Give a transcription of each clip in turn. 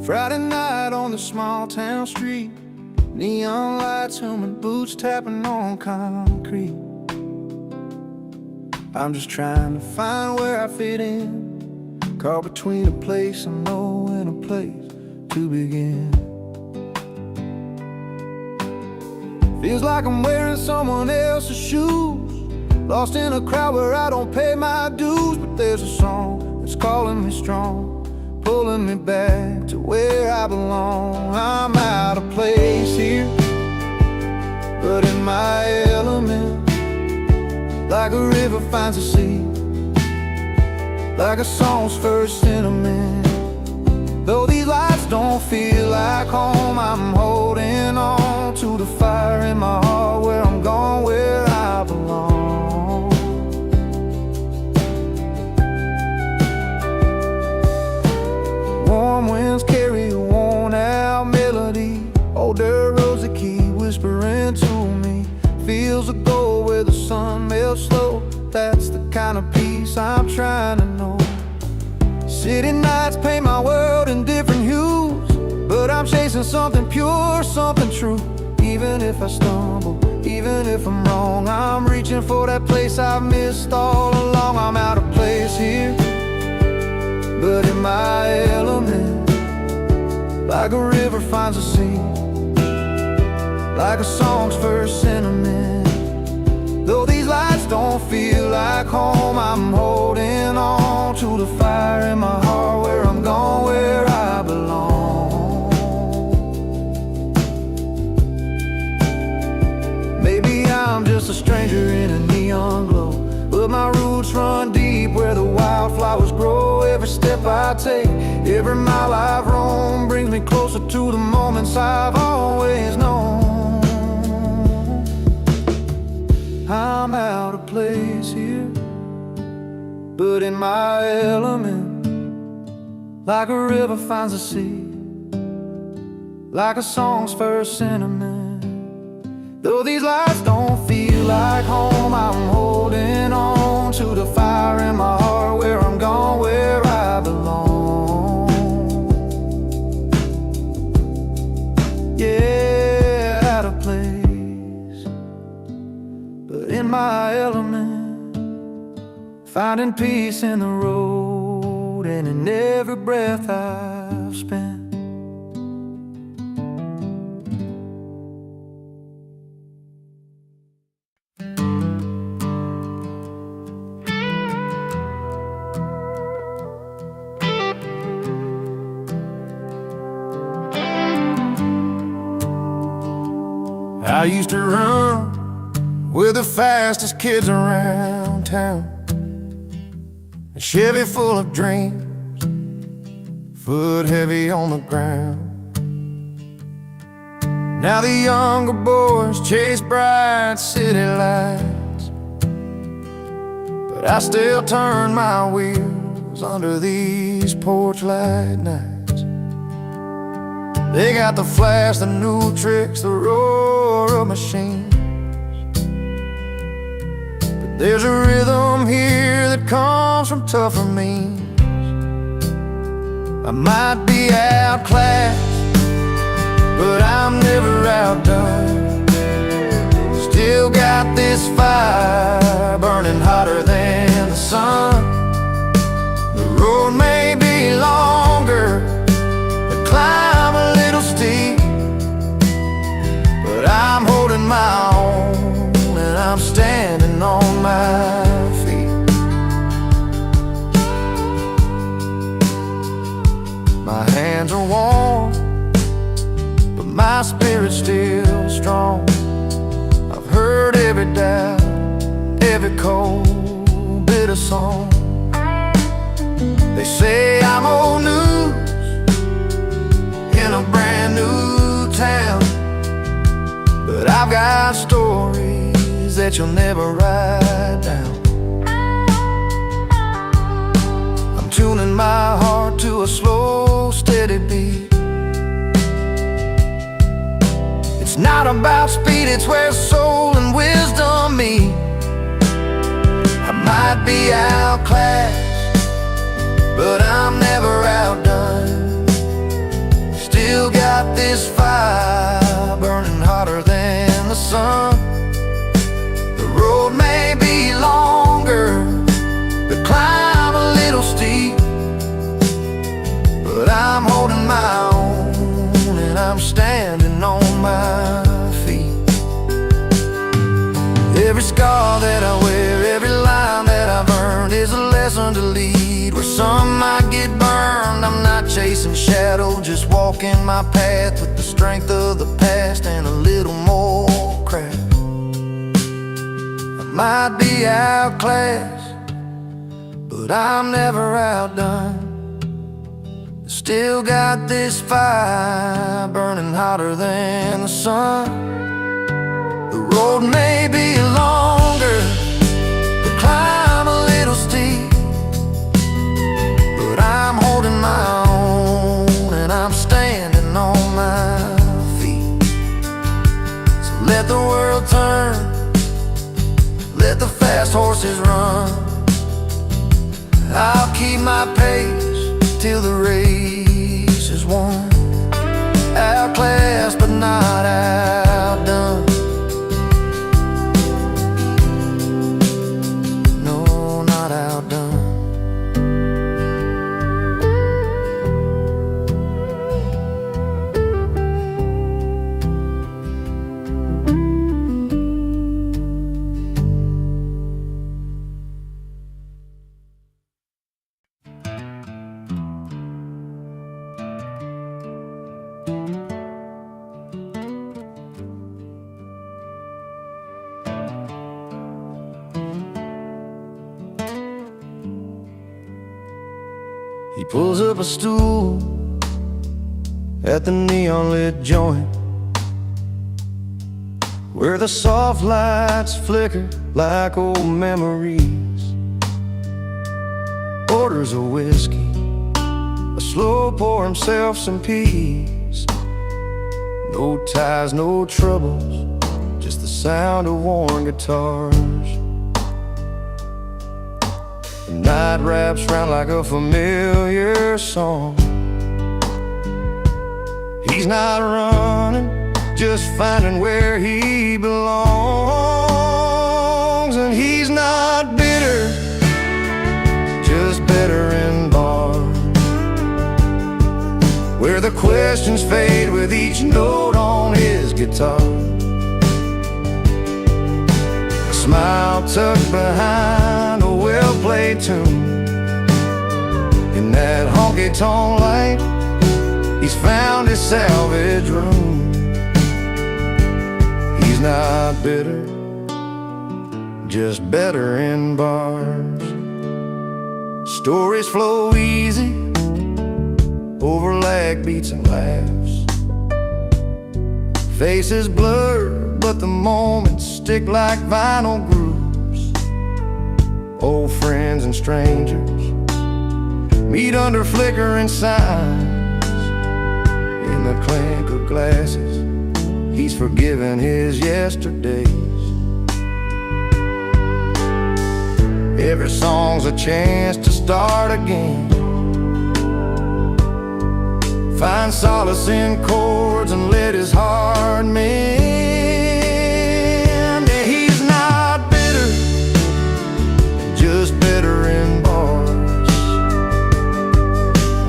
Friday night on the small town street, neon lights humming, boots tapping on concrete. I'm just trying to find where I fit in, caught between a place I know and a place to begin. Feels like I'm wearing someone else's shoes, lost in a crowd where I don't pay my dues. But there's a song that's calling me strong, pulling me back to where I belong. I'm out of place here, but in my element, like a river finds a sea, like a song's first sentiment. Though these lights don't feel like home, I'm holding on to the fire in my heart, where I'm going, where I belong. Warm winds carry a worn-out melody, older rosy key whispering to me. Fields of gold where the sun melts slow, that's the kind of peace I'm trying to know. City nights paint my world in different hues, but I'm chasing something pure, something true. Even if I stumble, even if I'm wrong, I'm reaching for that place I've missed all along. I'm out of place here, but in my element, like a river finds a sea, like a song's first sentiment. Though these lights don't feel like home, I'm holding on to the fire in my heart, where I'm going, where I belong. Maybe I'm just a stranger in a neon glow, but my roots run deep where the wildflowers grow. Every step I take, every mile I've roamed, brings me closer to the moments I've always known. I'm out of place here, but in my element, like a river finds a sea, like a song's first sentiment. Though these lights don't feel like home, I'm holding on to the fire in my heart, where I'm going, where I belong. Yeah, out of place, but in my element, finding peace in the road and in every breath I've spent. I used to run with the fastest kids around town, a Chevy full of dreams, foot heavy on the ground. Now the younger boys chase bright city lights, but I still turn my wheels under these porch light nights. They got the flash, the new tricks, the roar of machines, but there's a rhythm here that comes from tougher means. I might be outclassed, but I'm never outdone. Still got this fire burning hotter than the sun. The road may be longer, the climb a little steep, but I'm holding my own and I'm standing on my feet. My hands are warm, but my spirit's still strong. I've heard every doubt, every cold bit of song. They say I'm old news in a brand new town, but I've got stories that you'll never write down. I'm tuning my heart to a slow, steady beat. It's not about speed, it's where soul and wisdom meet. I might be outclassed, but I'm never outdone. I'm holding my own, and I'm standing on my feet. Every scar that I wear, every line that I've earned is a lesson to lead. Where some might get burned, I'm not chasing shadow, just walking my path with the strength of the past and a little more craft. I might be outclassed, but I'm never outdone. Still got this fire burning hotter than the sun. The road may be longer, the climb a little steep, but I'm holding my own, and I'm standing on my feet. So let the world turn, let the fast horses run. I'll keep my pace till the race is won. Outclassed but not outdone. No, not outdone. He pulls up a stool at the neon-lit joint, where the soft lights flicker like old memories. Orders a whiskey, a slow pour himself some peace. No ties, no troubles, just the sound of worn guitars. The night wraps round like a familiar song. He's not running, just finding where he belongs. And he's not bitter, just better in bars, where the questions fade with each note on his guitar. A smile tucked behind a well-played tune. In that honky-tonk light, he's found his salvage room. He's not bitter, just better in bars. Stories flow easy over lag beats and laughs. Faces blur, but the moments stick like vinyl grooves. Old friends and strangers meet under flickering signs. In the clink of glasses, he's forgiven his yesterdays. Every song's a chance to start again. Find solace in chords and let his heart mend. Yeah, he's not bitter, just better in bars,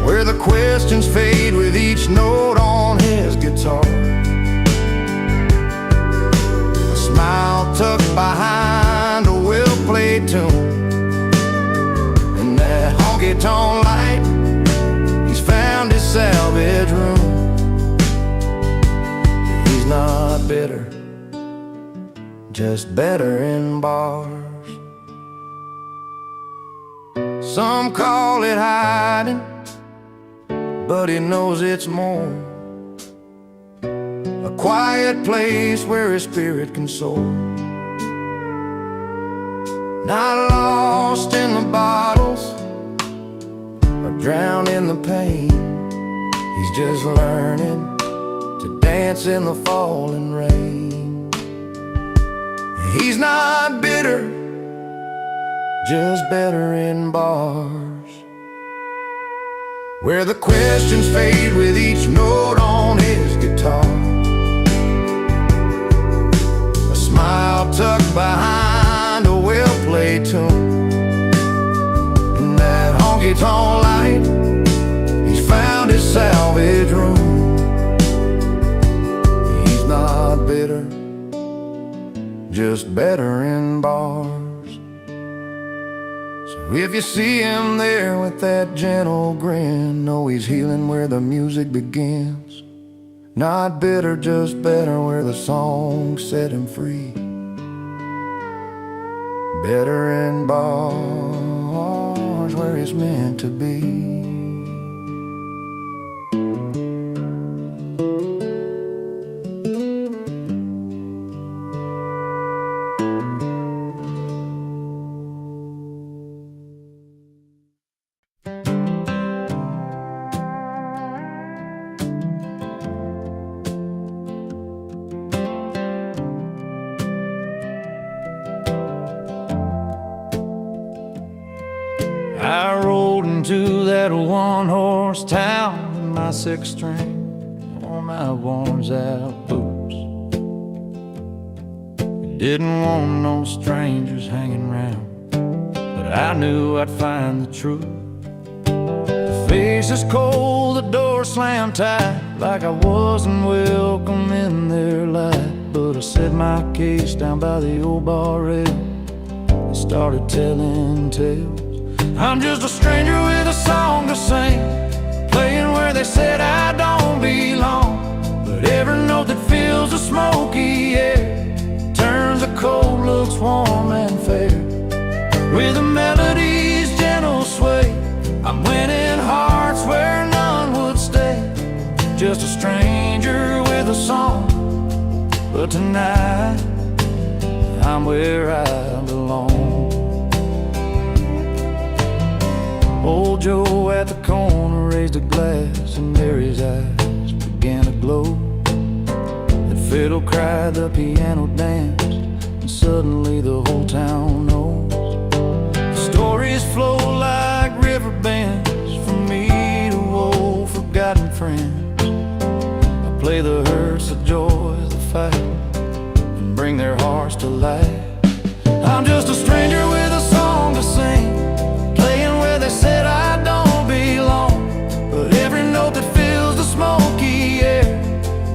where the questions fade with each note on his guitar. A smile tucked behind a well-played tune. In that honky-tonk light, he's found his salvage room. He's not bitter, just better in bars. Some call it hiding, but he knows it's more. A quiet place where his spirit can soar. Not lost in the bottles or drowned in the pain. He's just learning to dance in the falling rain. He's not bitter, just better in bars, where the questions fade with each note on his guitar. A smile tucked behind a well-played tune. In that honky-tonk light, he's found his just better in bars. So if you see him there with that gentle grin, know he's healing where the music begins. Not bitter, just better where the song set him free. Better in bars where he's meant to be. I rolled into that one-horse town with my sixth string on my worn-out boots. Didn't want no strangers hanging round, but I knew I'd find the truth. The face is cold, the door slammed tight, like I wasn't welcome in their light. But I set my case down by the old bar rail and started telling tales. I'm just a stranger with a song to sing, playing where they said I don't belong. But every note that fills the smoky air turns the cold looks warm and fair. With the melodies gentle sway, I'm winning hearts where none would stay. Just a stranger with a song, but tonight I'm where I belong. Old Joe at the corner raised a glass, and Mary's eyes began to glow. The fiddle cried, the piano danced, and suddenly the whole town knows. The stories flow like river bends from me to old forgotten friends. I play the hurts, the joys, the fight, and bring their hearts to life. I'm just a stranger with a song to sing, playing where they said I don't belong. But every note that fills the smoky air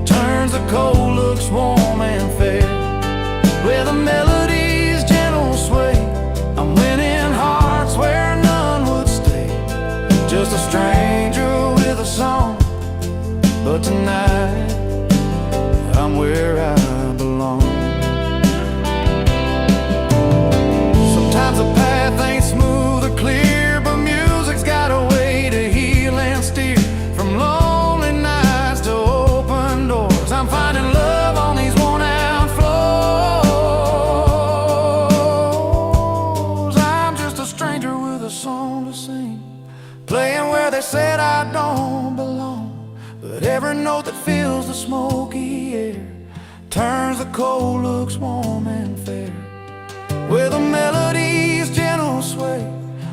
turns the cold looks warm and fair. Where the melodies gentle sway, I'm winning hearts where none would stay. Just a stranger with a song, but tonight I'm where I belong. Sometimes the path ain't smooth or clear, but music's got a way to heal and steer. From lonely nights to open doors, I'm finding love on these worn-out floors. I'm just a stranger with a song to sing, playing where they said I don't belong. But every note that fills the smoky air turns the cold looks warm and fair. Where the melodies gentle sway,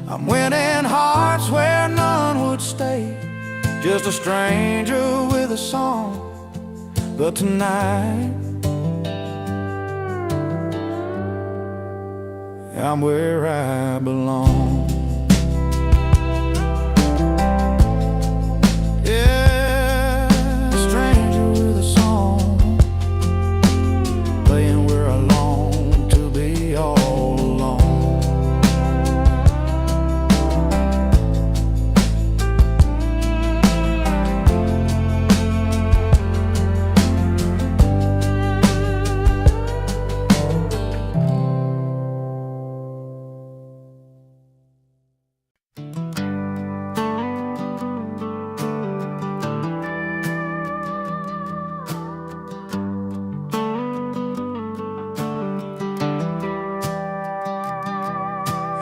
I'm winning hearts where none would stay. Just a stranger with a song, but tonight I'm where I belong. Yeah, a stranger with a song, playing where I long to be all alone.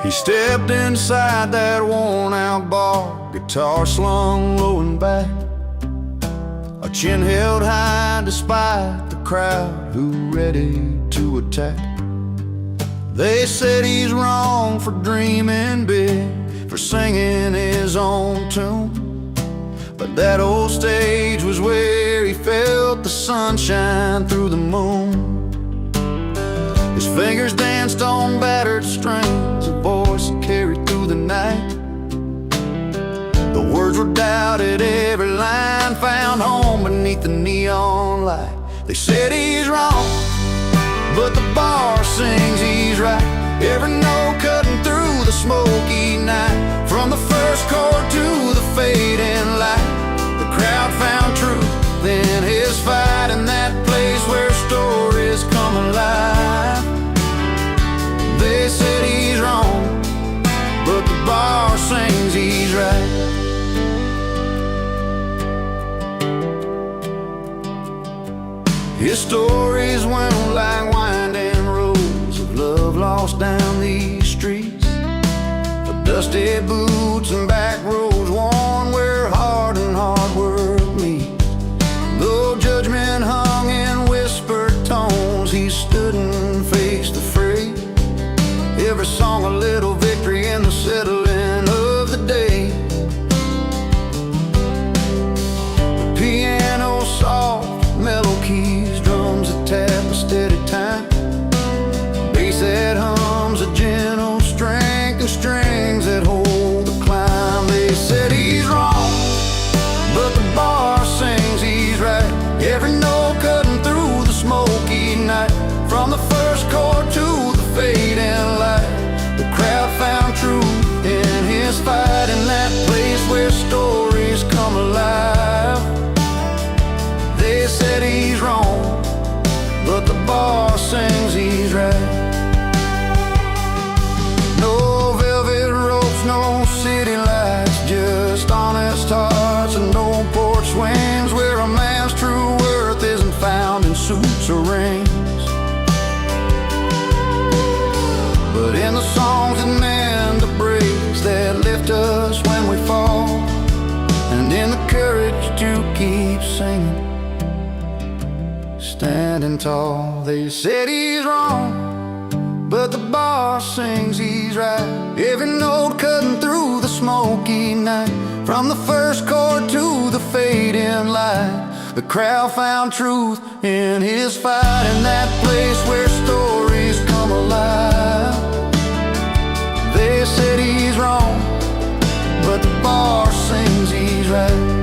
He stepped inside that worn-out bar, guitar slung low and back, a chin held high despite the crowd who ready to attack. They said he's wrong for dreaming big, for singing his own tune. But that old stage was where he felt the sunshine through the moon. His fingers danced on battered strings, a voice carried through the night. The words were doubted, every line found home beneath the neon light. They said he's wrong, but the bar sings he's right. Every note cutting through the smoky night, from the first chord to the fading light. The crowd found truth in his fight, in that place where stories come alive. They said he's wrong, but the bar sings he's right. His stories went like winding roads of love lost down these streets, of dusty boots and back roads worn where hard and hard work meet. Though judgment hung in whispered tones, he stood and faced the fray. Every song a little victory in the settling of the day. The piano soft, mellow keys, drums that tap a steady time, bass that hums a gentle strength, and strings that hold the climb. They said he's wrong, but the bar sings he's right. Every note cutting through the smoky night, from the first chord to the fading light. The crowd found truth in his fight, in that place where stories come alive. They said he's wrong, but the bar sings he's right. No velvet ropes, no city lights, just honest hearts and no porch swings, where a man's true worth isn't found in suits or rings, but in the songs that mend the breaks, that lift us when we fall, and in the courage to keep singing, standing tall. They said he's wrong, but the bar sings he's right. Every note cutting through the smoky night, from the first chord to the fading light. The crowd found truth in his fight, in that place where stories come alive. They said he's wrong, but the bar sings he's right.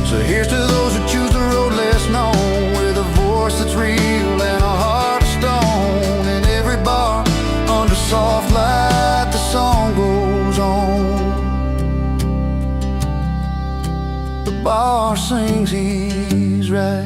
So here's to those who choose the road less known, with a voice that's real and a heart of stone. In every bar, under soft light, the song goes on. The bar sings he's right.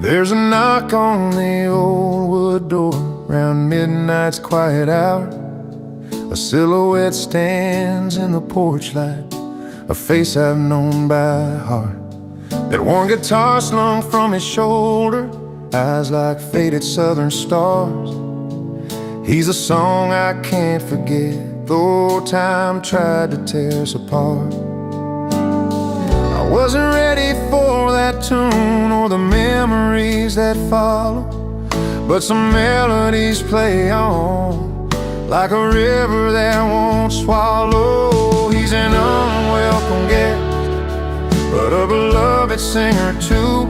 There's a knock on the old wood door round midnight's quiet hour. A silhouette stands in the porch light, a face I've known by heart. That worn guitar slung from his shoulder, eyes like faded southern stars. He's a song I can't forget, though time tried to tear us apart. I wasn't ready for that tune or the memories that follow, but some melodies play on like a river that won't swallow. He's an unwelcome guest, but a beloved singer too,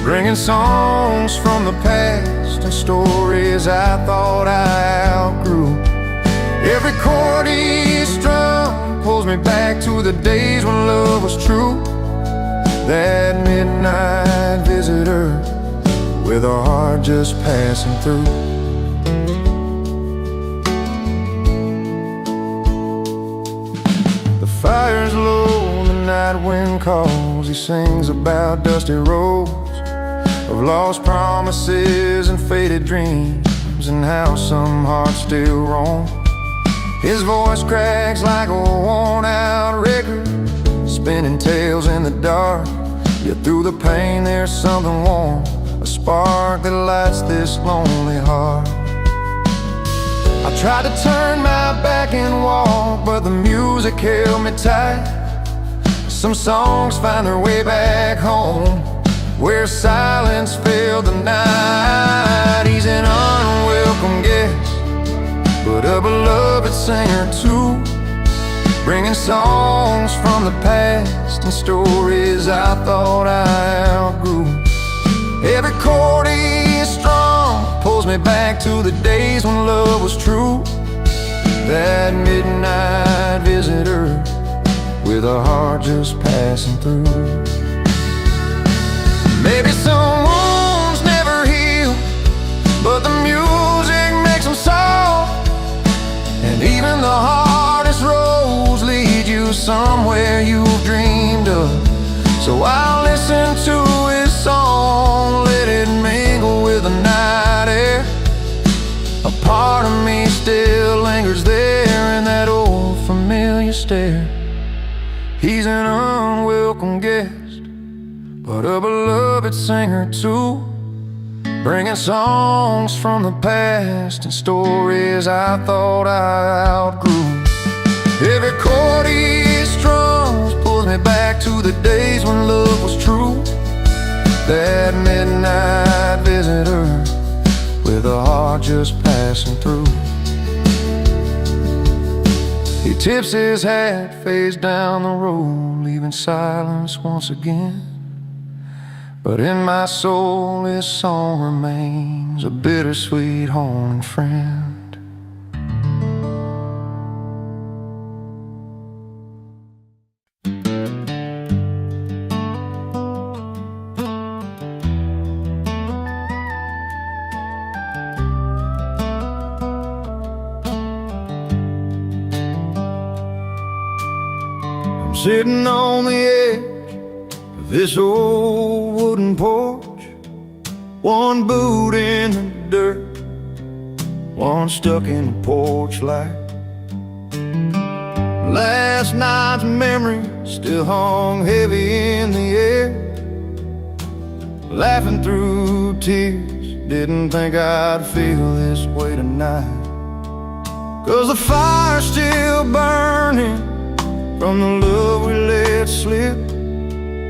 bringing songs from the past and stories I thought I outgrew. Every chord he strummed pulls me back to the days when love was true. That midnight visitor with a heart just passing through. The fire's low, the night wind calls. He sings about dusty roads of lost promises and faded dreams, and how some hearts still roam. His voice cracks like a worn-out record, spinning tales in the dark. Yet through the pain there's something warm, a spark that lights this lonely heart. I tried to turn my back and walk, but the music held me tight. Some songs find their way back home, where silence filled the night. He's an unwelcome but a beloved singer too, bringing songs from the past and stories I thought I outgrew. Every chord he strung pulls me back to the days when love was true. That midnight visitor with a heart just passing through. Maybe someone's never healed, but the music makes them soft. And even the hardest roads lead you somewhere you've dreamed of. So I'll listen to his song, let it mingle with the night air. A part of me still lingers there in that old familiar stare. He's an unwelcome guest, but a beloved singer too, bringing songs from the past and stories I thought I outgrew. Every chord he strums pulls me back to the days when love was true. That midnight visitor with a heart just passing through. He tips his hat, fades down the road, leaving silence once again. But in my soul this song remains a bittersweet haunting friend. I'm sitting on the edge of this old wooden porch, one boot in the dirt, one stuck in the porch light. Last night's memory still hung heavy in the air. Laughing through tears, didn't think I'd feel this way tonight. 'Cause the fire's still burning from the love we let slip.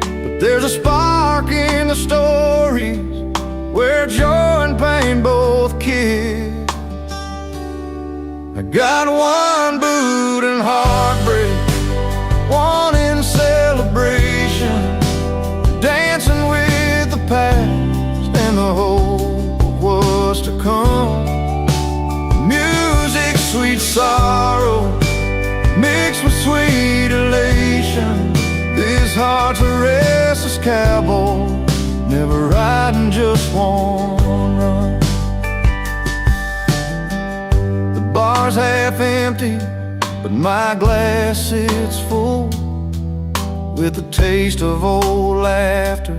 But there's a spark in the stories where joy and pain both kiss. I got one boot in heartbreak, one in celebration, dancing with the past and the hope of what's to come. Music, sweet sorrow, mixed with sweet elation. This heart's a restless cowboy, never riding just one run. The bar's half empty, but my glass sits full, with the taste of old laughter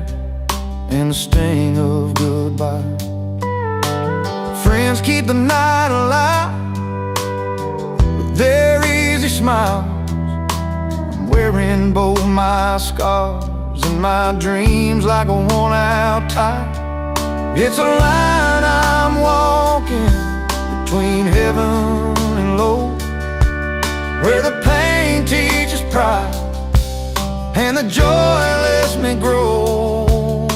and the sting of goodbye. Friends keep the night alive with their easy smiles. I'm wearing both my scars and my dreams like a worn-out tie. It's a line I'm walking between heaven and low, where the pain teaches pride and the joy lets me grow.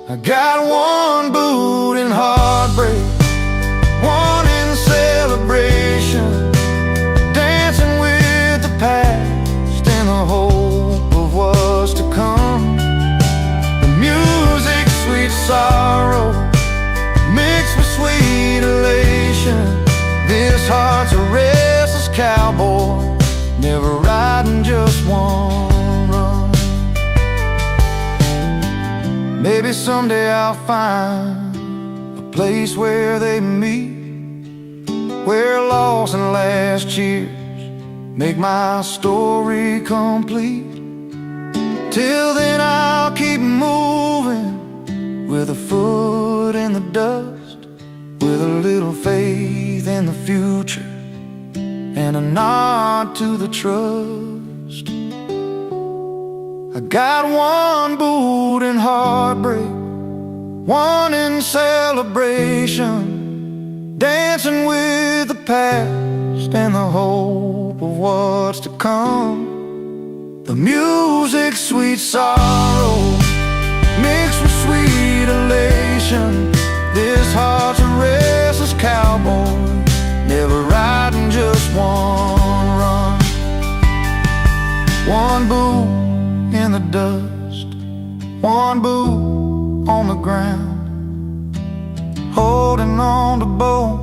I got one boot in heartbreak, one in celebration, dancing with the past and the hope of what's to come. The music, sweet sorrow, mixed with sweet elation. This heart's a restless cowboy, never riding just one run. Maybe someday I'll find a place where they meet, where loss and last years make my story complete. Till then I'll keep moving with a foot in the dust, with a little faith in the future and a nod to the trust. I got one boot in heartbreak, one in celebration, dancing with the past and the hope of what's to come. The music, sweet sorrow, mixed with sweet elation. This heart's a restless cowboy, One boot in the dust, one boot on the ground, holding on to both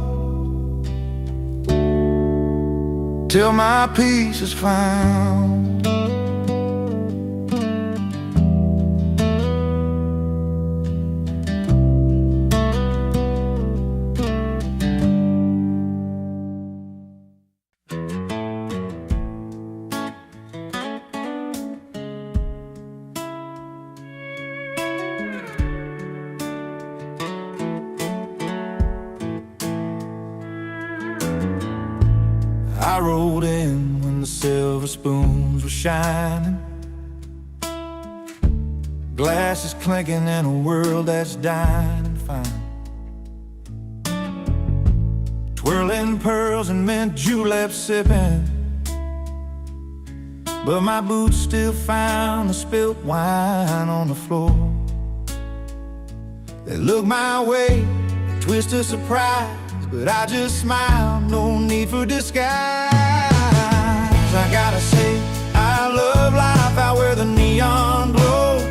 till my peace is found. I rode in when the silver spoons were shining, glasses clinking in a world that's dying and fine, twirling pearls and mint juleps sipping, but my boots still found the spilt wine on the floor. They looked my way, twist of surprise, but I just smiled, no need for disguise. I gotta say, I love life out where the neon glows,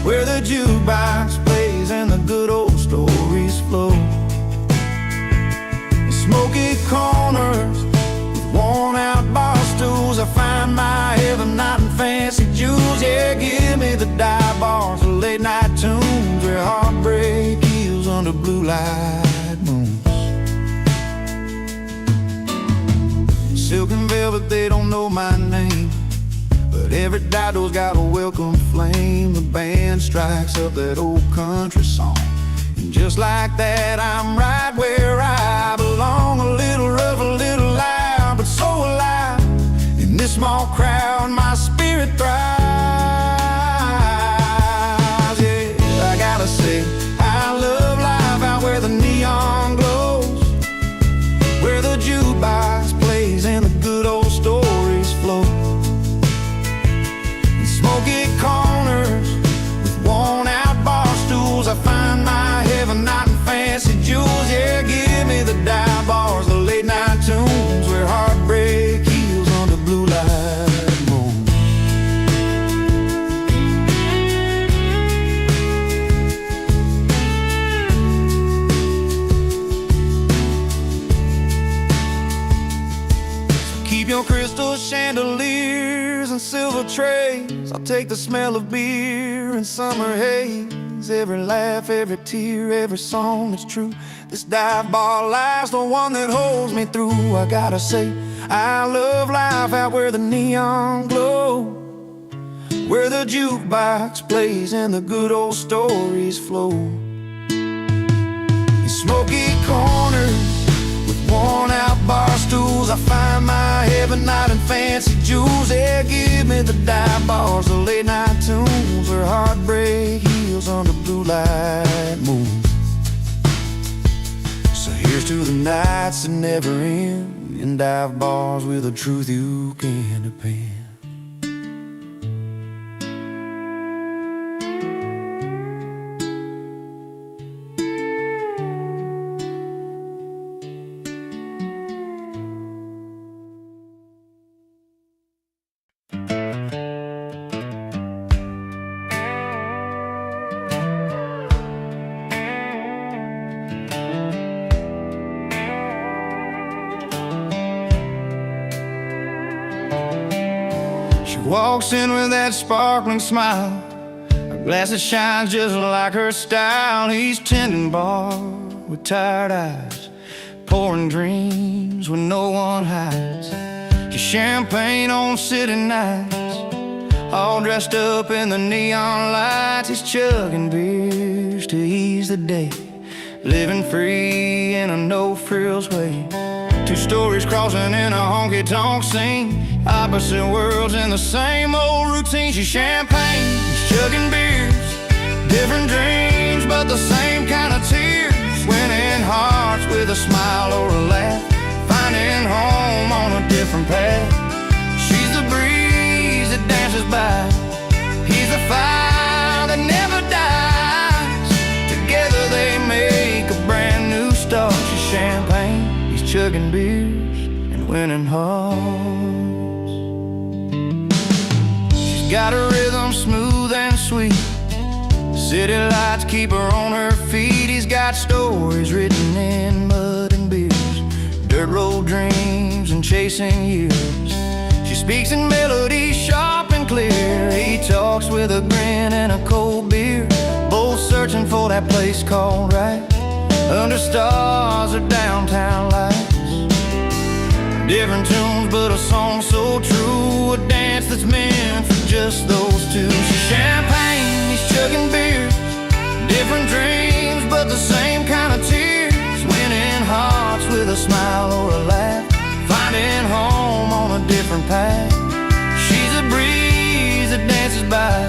where the jukebox plays and the good old stories flow. In smoky corners with worn out bar stools, I find my heaven not in fancy jewels. Yeah, give me the dive bars, the late night tunes, where heartbreak heals under blue light moons. Silk and velvet, they don't know my name, but every dido's got a welcome flame. The band strikes up that old country song, and just like that, I'm right where I belong. A little rough, a little loud, but so alive. In this small crowd, my spirit thrives. Yeah, I gotta say, I love life out where the neon glows, where the jukebox plays and the good old stories flow. In smoky corners with worn out bar stools, I find my heaven not in fancy jewels. Yeah, give me the dive bars, the late night tunes, where heartbreak heals under blue light moon. Keep your crystal chandeliers and silver trays, I'll take the smell of beer and summer haze. Every laugh, every tear, every song that's true. This dive bar life's the one that holds me through. I gotta say, I love life out where the neon glow, where the jukebox plays and the good old stories flow. In smoky corners with worn out bar stools, I find my heaven not in fancy jewels. Yeah, give me the dive bars, the late night tunes, where heartbreak heals under blue light moons. So here's to the nights that never end, in dive bars with a truth you can depend. Walks in with that sparkling smile, her glasses shine just like her style. He's tending bar with tired eyes, pouring dreams when no one hides. Just champagne on city nights, all dressed up in the neon lights. He's chugging beers to ease the day, living free in a no-frills way. Two stories crossing in a honky-tonk scene, opposite worlds in the same old routine. She's champagne, he's chugging beers, different dreams but the same kind of tears. Winning hearts with a smile or a laugh, finding home on a different path. She's the breeze that dances by, he's the fire that never dies. Together they make a brand new start. She's champagne, he's chugging beers and winning hearts. rhythm smooth and sweet. City lights keep her on her feet. He's got stories written in mud and beers, dirt road dreams and chasing years. She speaks in melodies sharp and clear. He talks with a grin and a cold beer, both searching for that place called right, under stars or downtown lights. Different tunes, but a song so true, a dance that's meant for just those two. She's champagne, he's chugging beers, different dreams, but the same kind of tears. Winning hearts with a smile or a laugh, finding home on a different path. She's a breeze that dances by,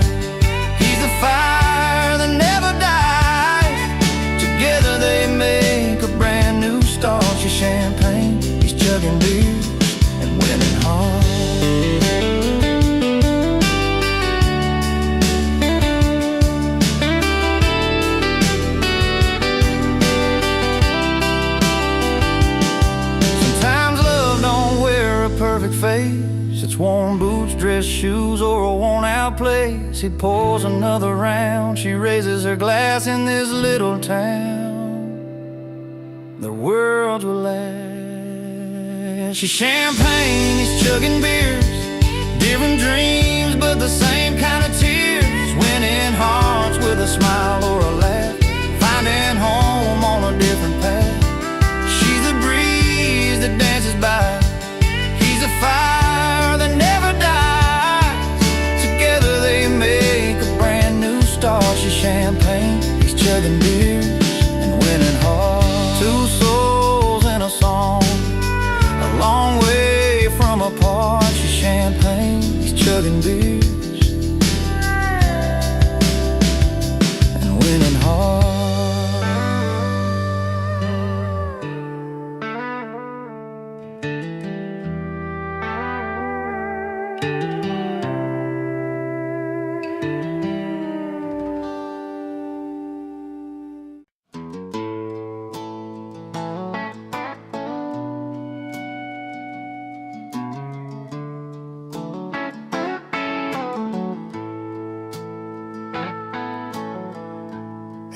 he's the fire that never dies. Together they make a brand new start. She's champagne, he's chugging beers and winning hearts. Perfect face, it's worn boots, dress shoes, or a worn-out place. He pours another round, she raises her glass. In this little town, the world will last. She's champagne, he's chugging beers, different dreams, but the same kind of tears. Winning hearts with a smile or a laugh, finding home on a different path. She's the breeze that dances by, a fire that never dies. Together they make a brand new start. She's champagne, he's chugging beers and winning hearts. Two souls in a song, a long way from apart. She's champagne, he's chugging beers and winning hearts.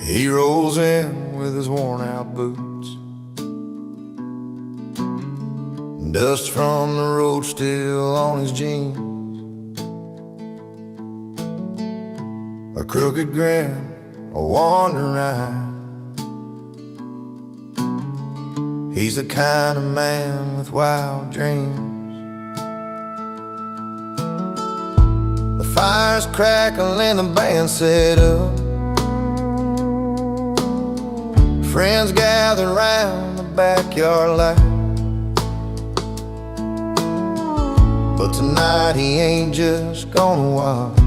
He rolls in with his worn-out boots, dust from the road still on his jeans, a crooked grin, a wandering eye. He's the kind of man with wild dreams. The fire's crackling, the band set up, friends gather round the backyard light. But tonight he ain't just gonna watch.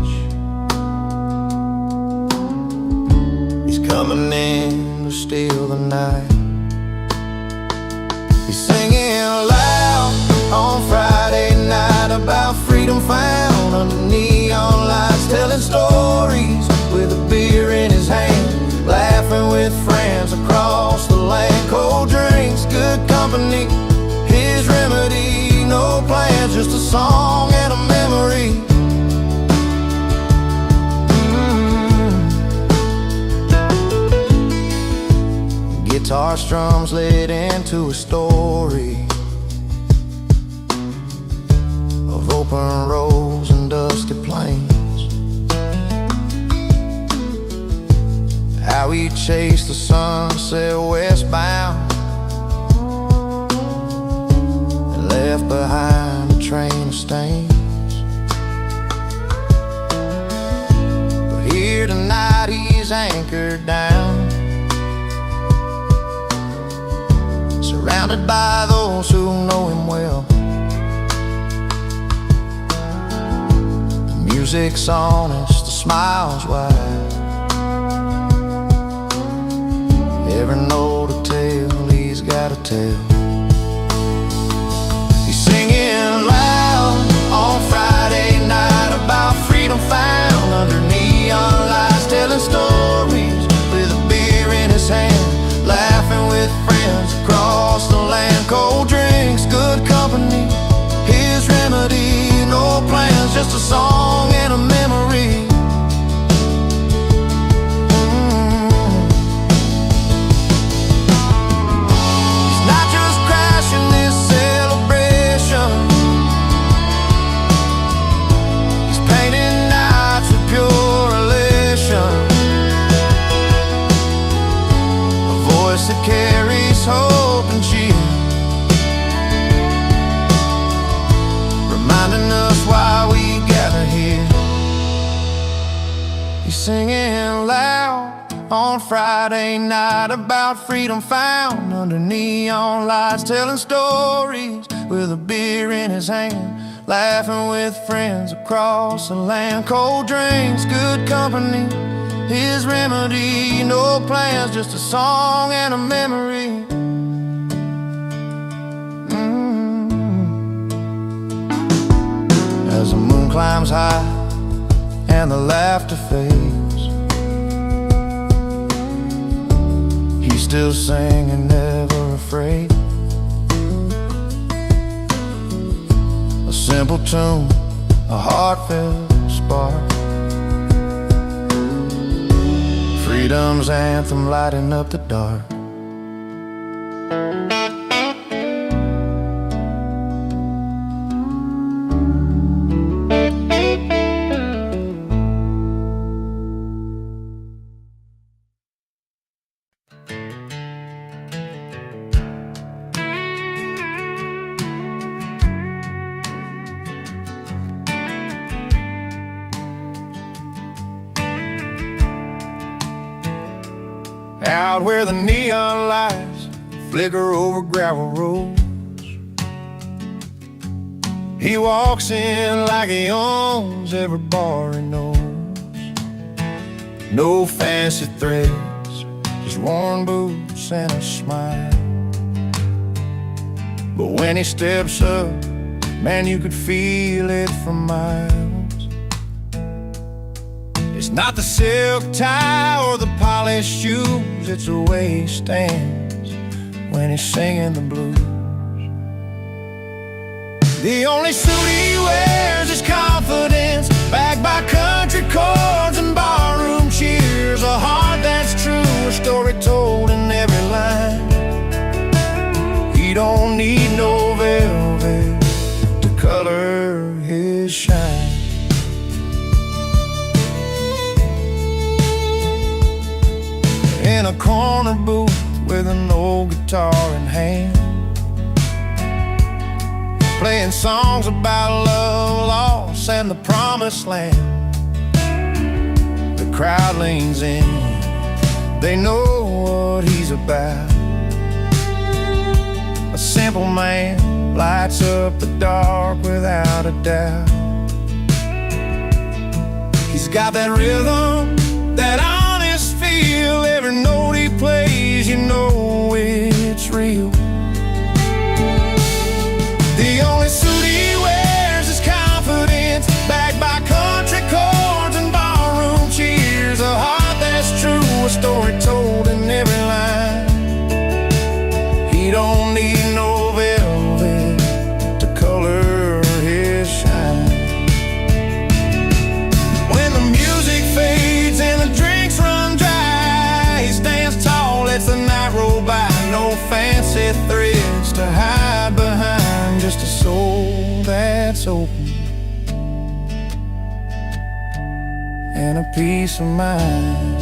He's coming in to steal the night. He's singing loud on Friday night about freedom found under neon lights, telling stories with a beer in his hand, laughing with friends across the land. Cold drinks, good company, his remedy. No plans, just a song and a memory. Guitar strums laid into a story of open roads and dusty plains. How he chased the sunset westbound and left behind a train of stains. But here tonight he's anchored down, surrounded by those who know him well. The music's honest, the smile's wide, every note a tale he's gotta tell. He's singing loud on Friday night about freedom found under neon lights, telling stories with a beer in his hand, laughing with friends across the land. Cold drinks, good company, his remedy. No plans, just a song and a memory. He's singing loud on Friday night about freedom found under neon lights, telling stories with a beer in his hand, laughing with friends across the land. Cold drinks, good company, his remedy. No plans, just a song and a memory. As the moon climbs high and the laughter fades, he's still singing, never afraid. A simple tune, a heartfelt spark, freedom's anthem lighting up the dark. Out where the neon lights flicker over gravel roads, he walks in like he owns every bar he knows. No fancy threads, just worn boots and a smile. But when he steps up, man, you could feel it from miles. It's not the silk tie or the polished shoes, it's the way he stands when he's singing the blues. The only suit he wears is confidence, backed by country chords and barroom cheers. A heart that's true, a story told in every line. He don't need no velvet to color his shine. In a corner booth with an old guitar in hand, playing songs about love, loss, and the promised land. The crowd leans in, they know what he's about. A simple man lights up the dark without a doubt. He's got that rhythm, that honest feel. Every note he plays, you know it's real. The only suit he wears is confidence, backed by country chords and barroom cheers. A heart that's true, a story told in every line. He don't need no velvet to color his shine. When the music fades and the drinks run dry, he stands tall, lets the night roll by. No fancy threads to hide behind, just a soul that's open and a peace of mind.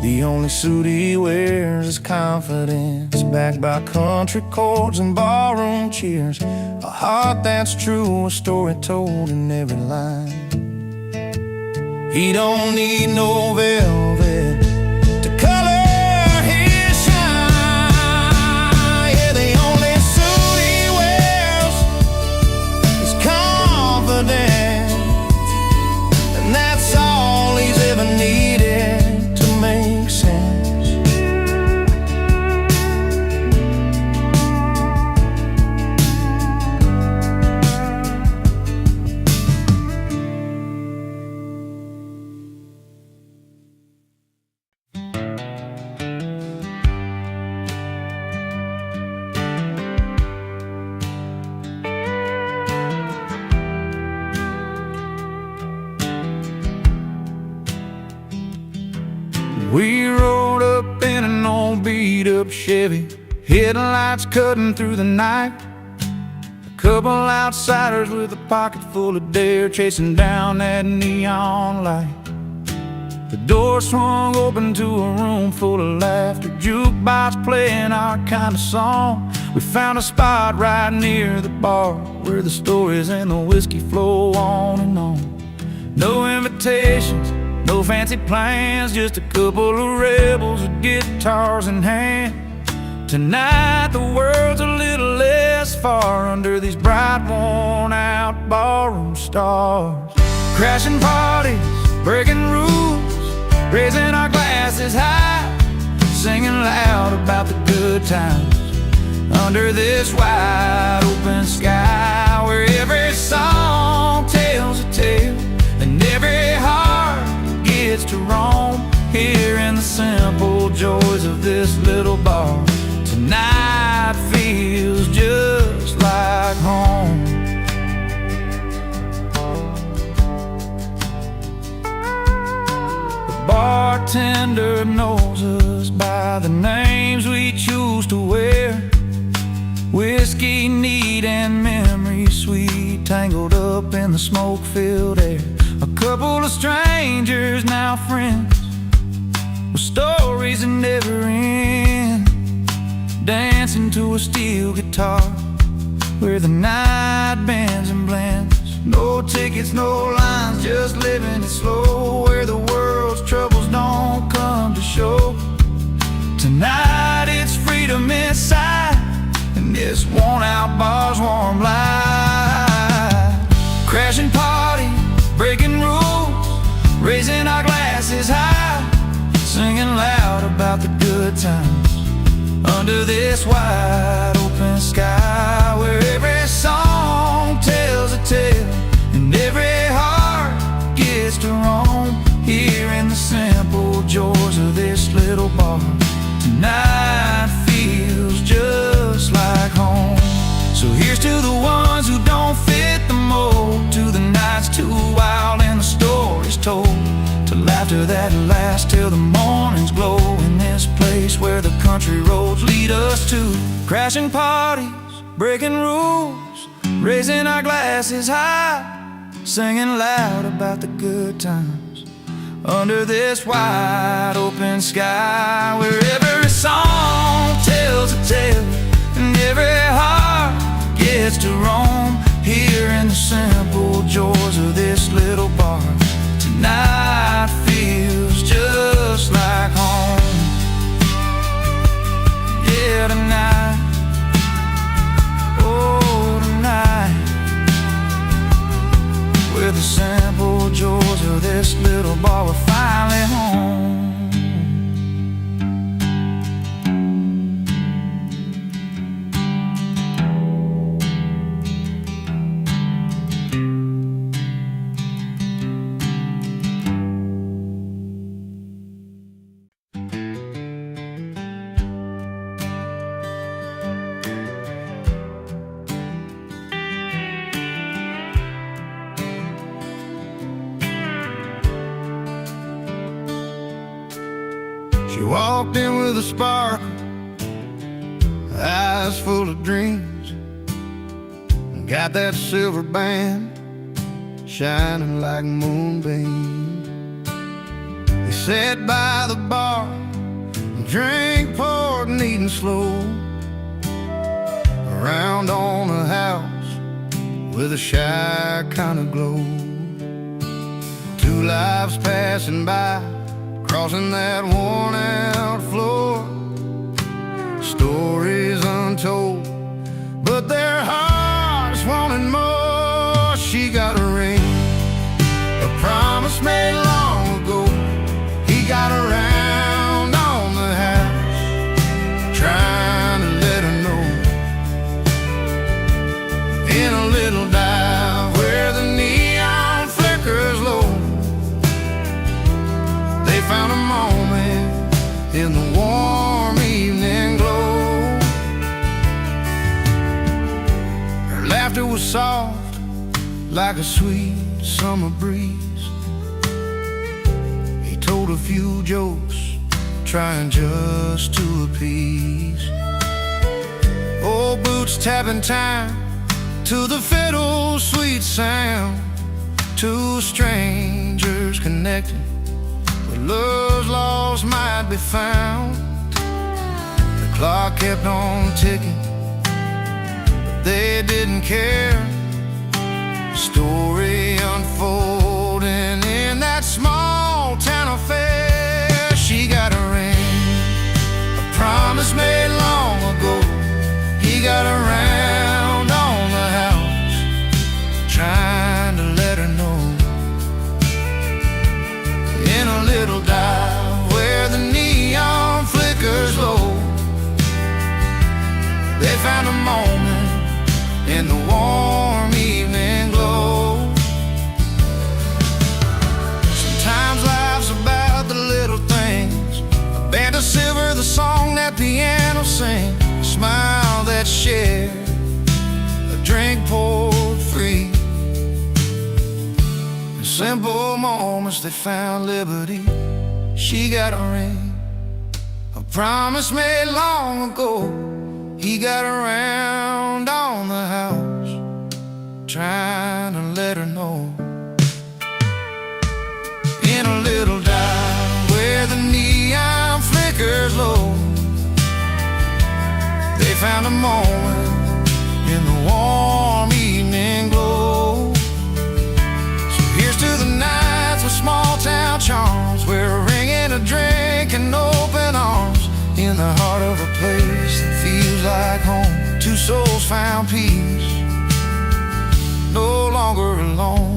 The only suit he wears is confidence, backed by country chords and barroom cheers. A heart that's true, a story told in every line. He don't need no velvet to color his shine. Yeah, the only suit he wears is confidence, and that's all he's ever needed to make sense. We rode up in an old beat-up Chevy, headlights cutting through the night. A couple outsiders with a pocket full of dare, chasing down that neon light. The door swung open to a room full of laughter, jukebox playing our kind of song. We found a spot right near the bar, where the stories and the whiskey flow on and on. No invitation no fancy plans, just a couple of rebels with guitars in hand. Tonight the world's a little less far under these bright, worn-out ballroom stars. Crashing parties, breaking rules, raising our glasses high, singing loud about the good times under this wide open sky, where every song tells a tale and every heart gets to roam, here in the simple joys of this little bar. Tonight feels just like home. The bartender knows us by the names we choose to wear. Whiskey neat and memory sweet, tangled up in the smoke-filled air. A couple of strangers, now friends, with stories that never end, dancing to a steel guitar where the night bends and blends. No tickets, no lines, just living it slow, where the world's troubles don't come to show. Tonight it's freedom inside, and this worn-out bar's warm light. Crashing parties, breaking rules, raising our glasses high, singing loud about the good times under this wide open sky, where every song tells a tale and every heart gets to roam, here in the simple joys of this little bar. Tonight feels just like home. So here's to the ones who don't fit the mold, to the nights too wild and the stories told, to laughter that lasts till the morning's glow, in this place where the country roads lead us to. Crashing parties, breaking rules, raising our glasses high, singing loud about the good times under this wide open sky, where every song tells a tale and every heart gets to roam, here in the simple joys of this little bar. Tonight feels just like home. Yeah, tonight, oh tonight, with the simple joys of this little bar, we're finally home. She walked in with a spark, eyes full of dreams, and got that silver band shining like moonbeams. They sat by the bar and drank, poured, and eating slow, around on a house with a shy kind of glow. Two lives passing by, crossing that worn-out floor, stories untold, but their hearts wanted more. She got a ring, a promise made long ago. He got around on the house, trying to let her know, in a little dive where the neon flickers low. They found a moment in the warm evening glow. Her laughter was soft like a sweet summer breeze. He told a few jokes, trying just to appease. Old boots tapping time to the fiddle's sweet sound. Two strangers connected, love's lost might be found. The clock kept on ticking, but they didn't care. Story unfolding in that small town simple moments they found liberty. She got a ring, a promise made long ago. He got around on the house, trying to let her know. In a little dive where the neon flickers low, they found a moment in the warm evening glow. So here's to the nights with small town charms, where a ring and a drink and open arms, in the heart of a place that feels like home. Two souls found peace, no longer alone.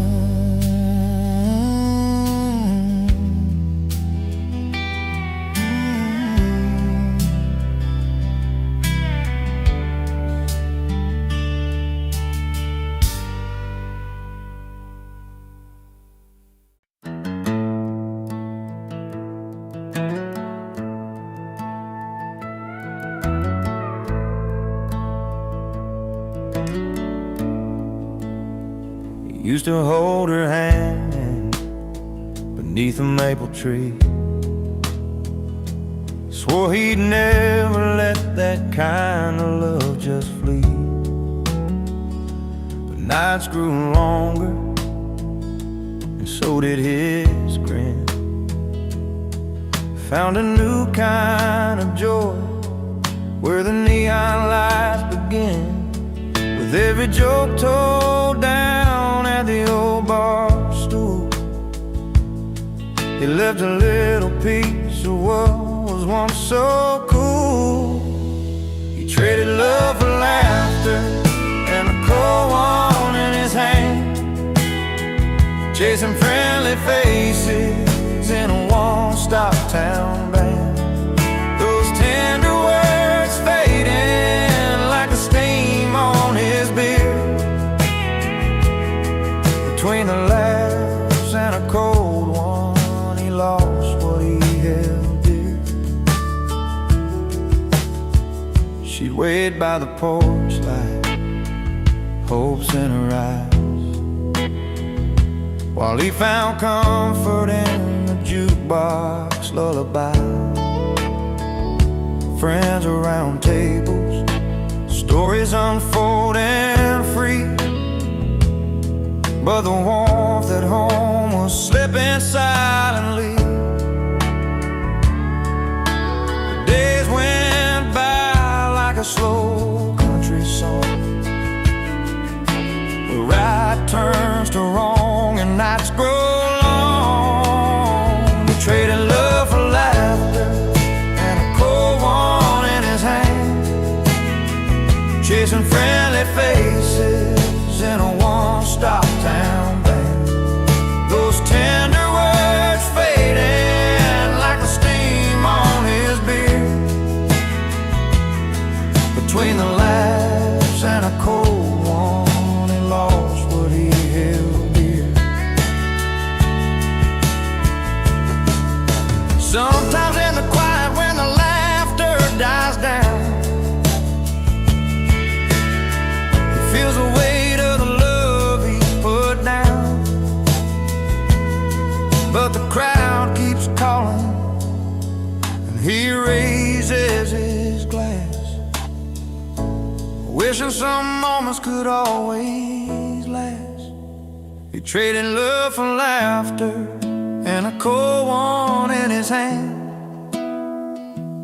Used to hold her hand beneath a maple tree. Swore he'd never let that kind of love just flee. But nights grew longer, and so did his grin. Found a new kind of joy where the neon lights begin. With every joke told down at the old bar stool, he left a little piece of what was once so cool. He traded love for laughter and a cold one in his hand, chasing friendly faces in a one-stop town band. Those tender words fading like a steam on his beard. Between the laughs and a cold one, he lost what he held dear. She'd wait by the porch like hopes in her eyes, while he found comfort in the jukebox lullaby. Friends around tables, stories unfolding free, but the warmth at home was slipping silently. The days went by like a slow country song, where right turns to wrong and nights grow long. We traded love for laughter and a cold one in his hand, chasing friendly faces in a one-stop town band. Those tender words fading like the steam on his beard. Between the laughs and a cold one, he lost what he held dear. Sometimes in the quiet when the laughter dies down, he feels the weight of the love he put down. But the crowd keeps calling, and he raises his glass, wishing some moments could always last. He traded love for laughter and a cold one in his hand,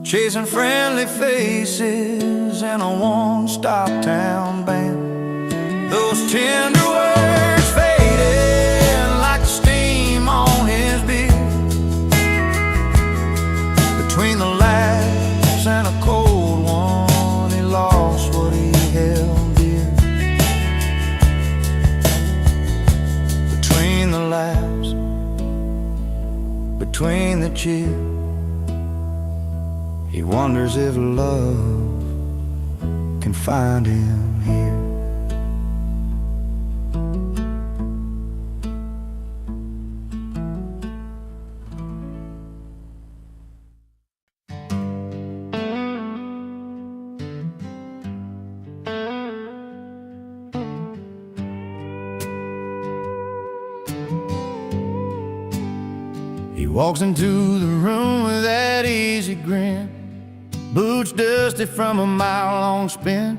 chasing friendly faces in a one-stop town band. Those tender words faded like steam on his beard. Between the laughs and a cold one, he lost what he held dear. Between the laughs, between the cheer, he wonders if love can find him here. He walks into the room with that easy grin, boots dusty from a mile-long spin.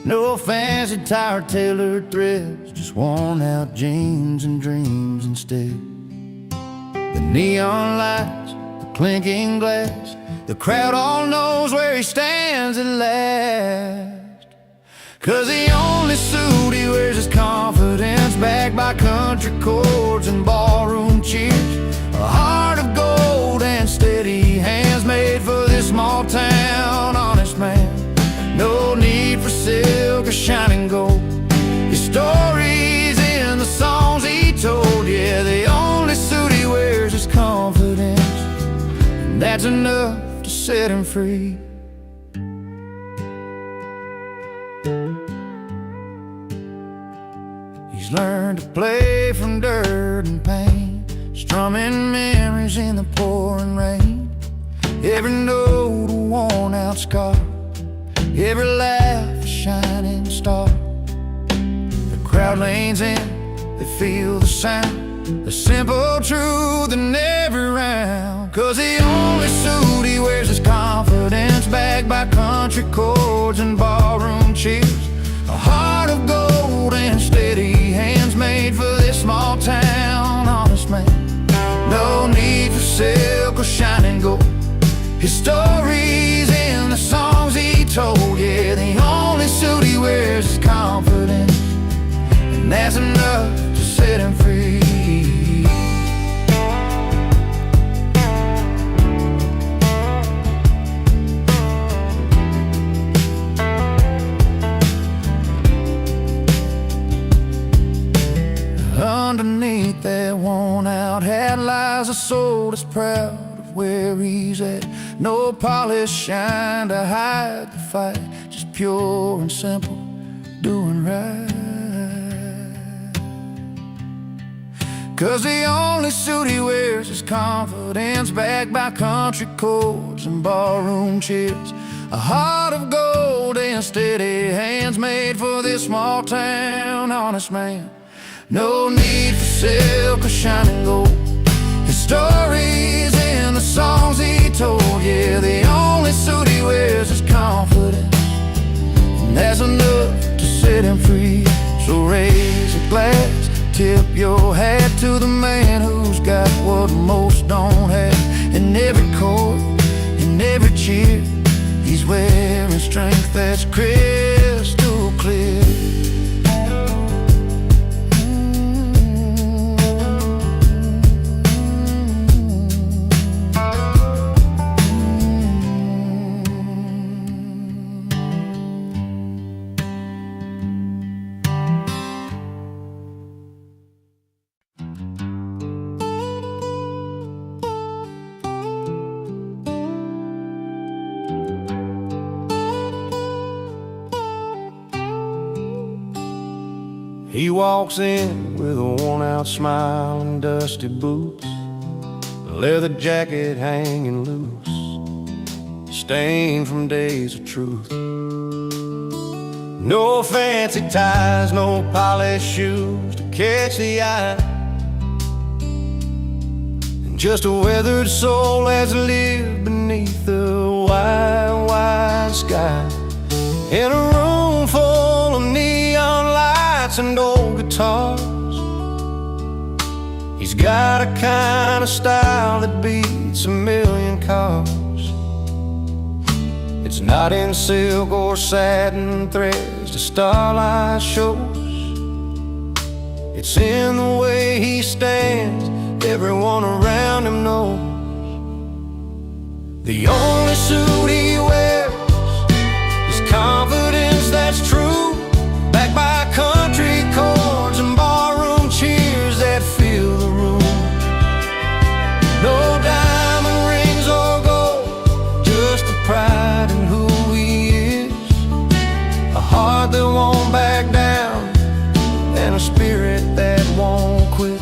No fancy tire tailored threads, just worn out jeans and dreams instead. The neon lights, the clinking glass, the crowd all knows where he stands at last. 'Cause the only suit he wears is confidence, backed by country chords and ballroom cheers. A heart of gold and steady hands, made for this small town honest man. No need for silk or shining gold, his stories in the songs he told. Yeah, the only suit he wears is confidence, and that's enough to set him free. He's learned to play from dirt and pain, strumming memories in the pouring rain. Every note a worn out scar, every laugh a shining star. The crowd leans in, they feel the sound, the simple truth in every round. 'Cause the only suit he wears is confidence, backed by country chords and ballroom cheers. A heart of gold and steady hands, made for this small town honest man. No need for silk or shining gold, his stories in the songs he told. Yeah, the only suit he wears is confidence, and that's enough to set him free. Underneath that worn-out hat lies a soul that's proud of where he's at. No polish shine to hide the fight, just pure and simple, doing right. 'Cause the only suit he wears is confidence, backed by country chords and ballroom cheers. A heart of gold and steady hands, made for this small town honest man. No need for silk or shining gold, his stories in the songs he told. Yeah, the only suit he wears is confidence, and that's enough to set him free. So raise a glass, tip your hat to the man who's got what most don't have. In every chord, in every cheer, he's wearing strength that's crystal clear. He walks in with a worn-out smile and dusty boots, a leather jacket hanging loose, stained from days of truth. No fancy ties, no polished shoes to catch the eye, and just a weathered soul has lived beneath the wide, wide sky. In a room full of neon lights and old guitars, he's got a kind of style that beats a million cars. It's not in silk or satin threads the starlight shows, it's in the way he stands, everyone around him knows. The only suit he wears is confidence that's true, backed by country chords and ballroom cheers that fill the room. No diamond rings or gold, just the pride in who he is, a heart that won't back down and a spirit that won't quit.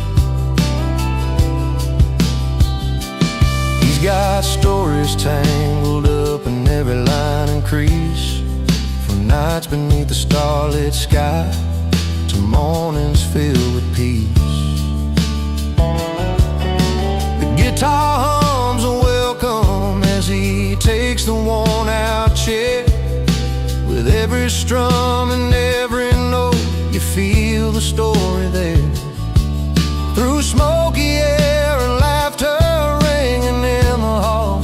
He's got stories tangled up in every line and crease, from nights beneath the starlit sky to mornings filled with peace. The guitar hums a welcome as he takes the worn-out chair. With every strum and every note, you feel the story there. Through smoky air and laughter ringing in the hall,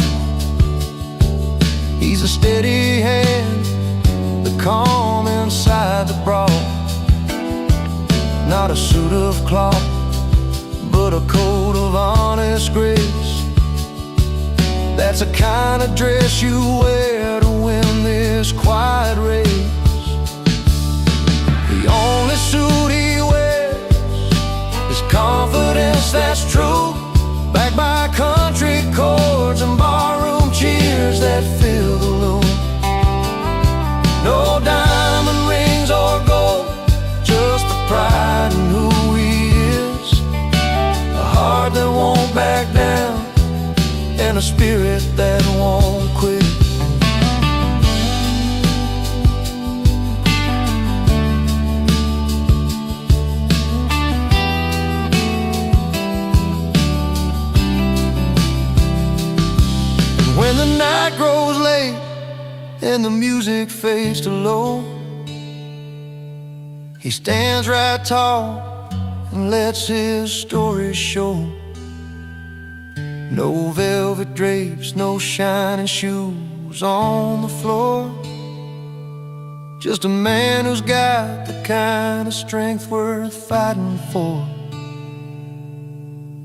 he's a steady hand, the calm inside the brawl. Not a suit of cloth, but a coat of honest grace. That's the kind of dress you wear to win this quiet race. The only suit he wears is confidence that's true, backed by country chords and barroom cheers that fill the room. No diamond rings or gold, just the pride in who he is. A heart that won't back down, and a spirit that won't quit. And when the night grows late and the music fades to low, he stands right tall and lets his story show. No velvet drapes, no shining shoes on the floor, just a man who's got the kind of strength worth fighting for.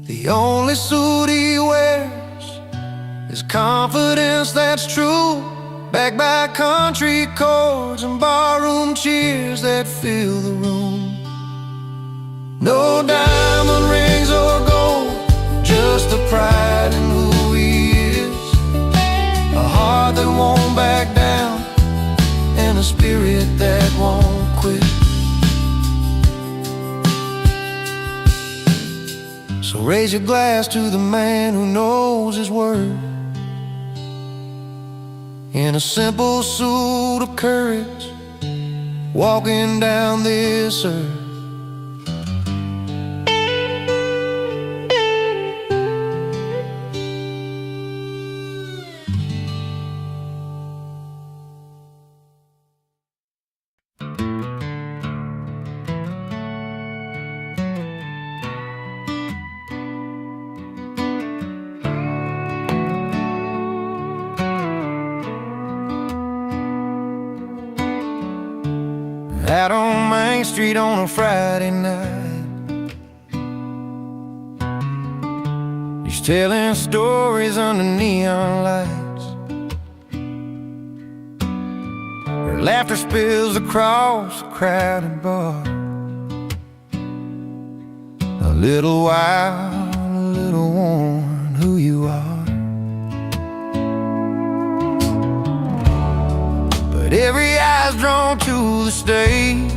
The only suit he wears is confidence that's true, backed by country chords and barroom cheers that fill the room. No diamond rings or gold, just the pride in who he is. A heart that won't back down, and a spirit that won't quit. So raise your glass to the man who knows his word, in a simple suit of courage, walking down this earth. Out on Main Street on a Friday night, he's telling stories under neon lights. Her laughter spills across a crowded bar. A little wild, a little worn, who you are. But every eye's drawn to the stage,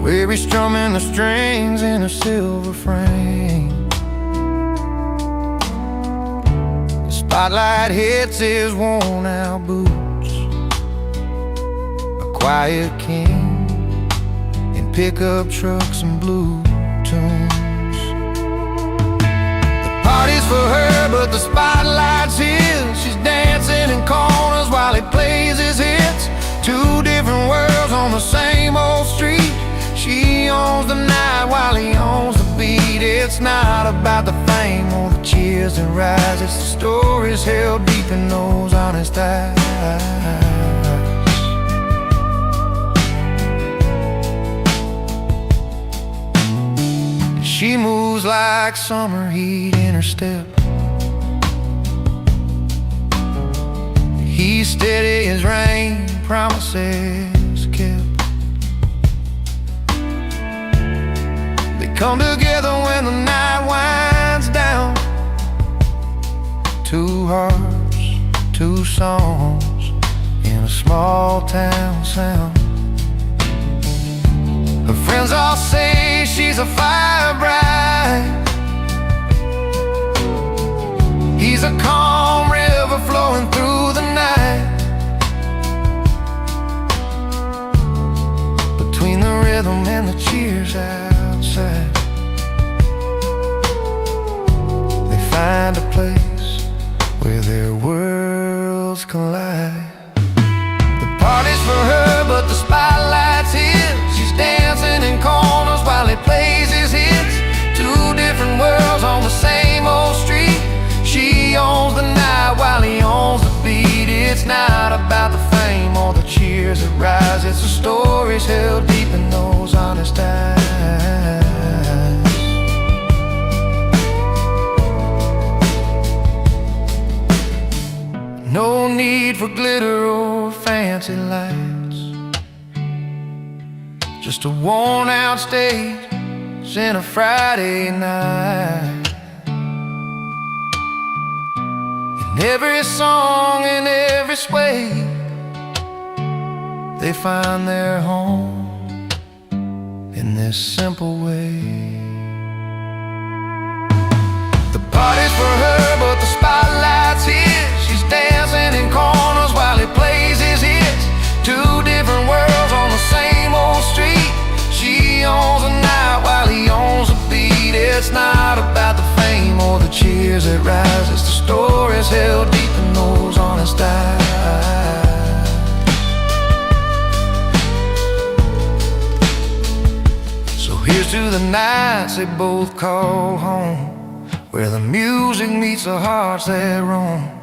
where he's strumming the strings in a silver frame. The spotlight hits his worn out boots, a quiet king in pickup trucks and blue tunes. The party's for her, but the spotlight's his. She's dancing in corners while he plays his hits. Two different worlds on the same old street. She owns the night while he owns the beat. It's not about the fame or the cheers and rise, it's the stories held deep in those honest eyes. She moves like summer heat in her step. He's steady as rain, promises kept. They come together when the night winds down. Two hearts, two songs in a small town sound. Her friends all say she's a fire bride. He's a calm river flowing through the night. Between the rhythm and the cheers outside. place where their worlds collide. The party's for her, but the spotlight's his. She's dancing in corners while he plays his hits. Two different worlds on the same old street. She owns the night while he owns the beat. It's not about the fame or the cheers that rise. It's the stories held deep in those honest eyes. No need for glitter or fancy lights, just a worn-out stage and a Friday night. In every song and every sway, they find their home in this simple way. The party's for her, but the spotlight's his. She's dancing in corners while he plays his hits. Two different worlds on the same old street. She owns the night while he owns the beat. It's not about the fame or the cheers that rise. It's the stories held deep in those honest eyes. So here's to the nights they both call home, where the music meets the hearts that roam.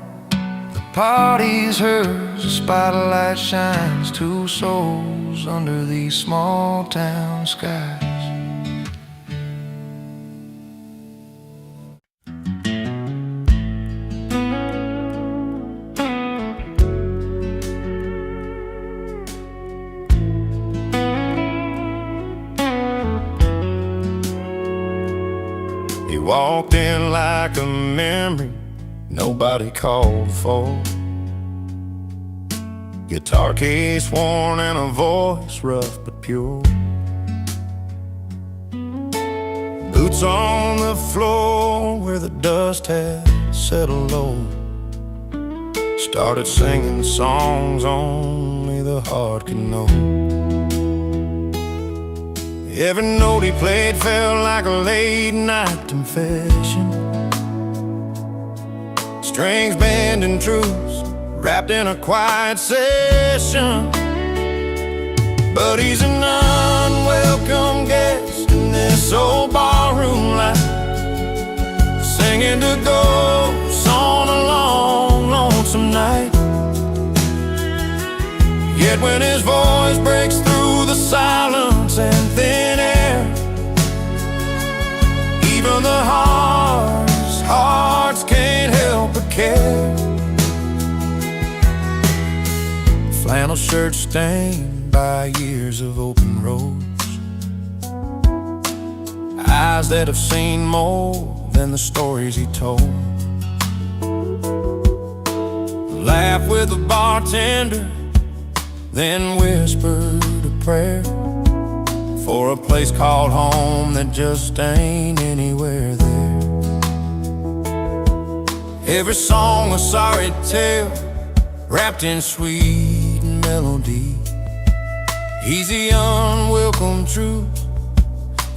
The party's hers, the spotlight shines. Two souls under these small town skies. He walked in like a memory nobody called for. Guitar case worn and a voice rough but pure. Boots on the floor where the dust had settled low. Started singing songs only the heart could know. Every note he played felt like a late night confession. Strings bending truths wrapped in a quiet session. But he's an unwelcome guest in this old barroom life, singing to ghosts on a long, lonesome night. Yet when his voice breaks through the silence and thin air, even the hardest hearts can't help but care. Flannel shirt stained by years of open roads, eyes that have seen more than the stories he told. Laugh with the bartender, then whispered a prayer for a place called home that just ain't anywhere there. Every song a sorry tale wrapped in sweet melody. He's the unwelcome truth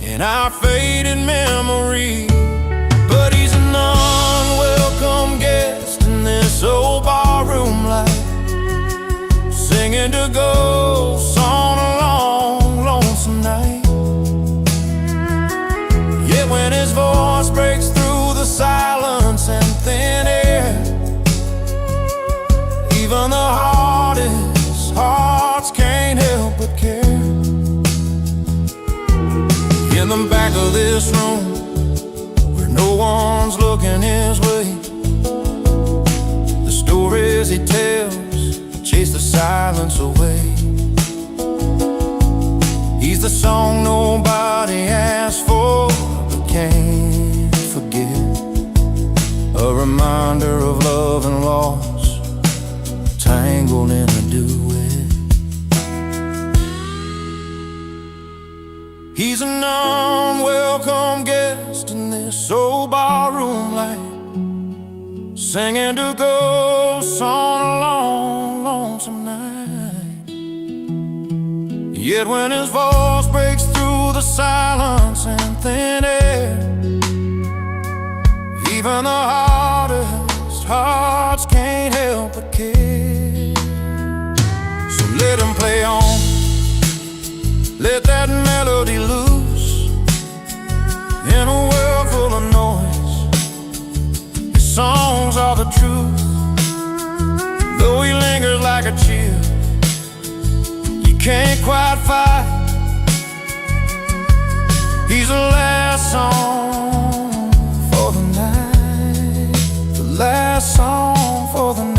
in our faded memory. But he's an unwelcome guest in this old barroom life, singing to ghosts on a long, lonesome night. Yet when his voice breaks through the silence and thin air, even the hardest hearts can't help but care. In the back of this room, where no one's looking his way, the stories he tells chase the silence away. He's the song nobody asked for but can't forget, a reminder of love and loss tangled in a duet. He's an unwelcome guest in this old barroom life, singing to ghosts on a long, lonesome night. Yet when his voice breaks through the silence and thin air, even the hardest truth. Though he lingers like a chill, you can't quite fight. He's the last song for the night, the last song for the night.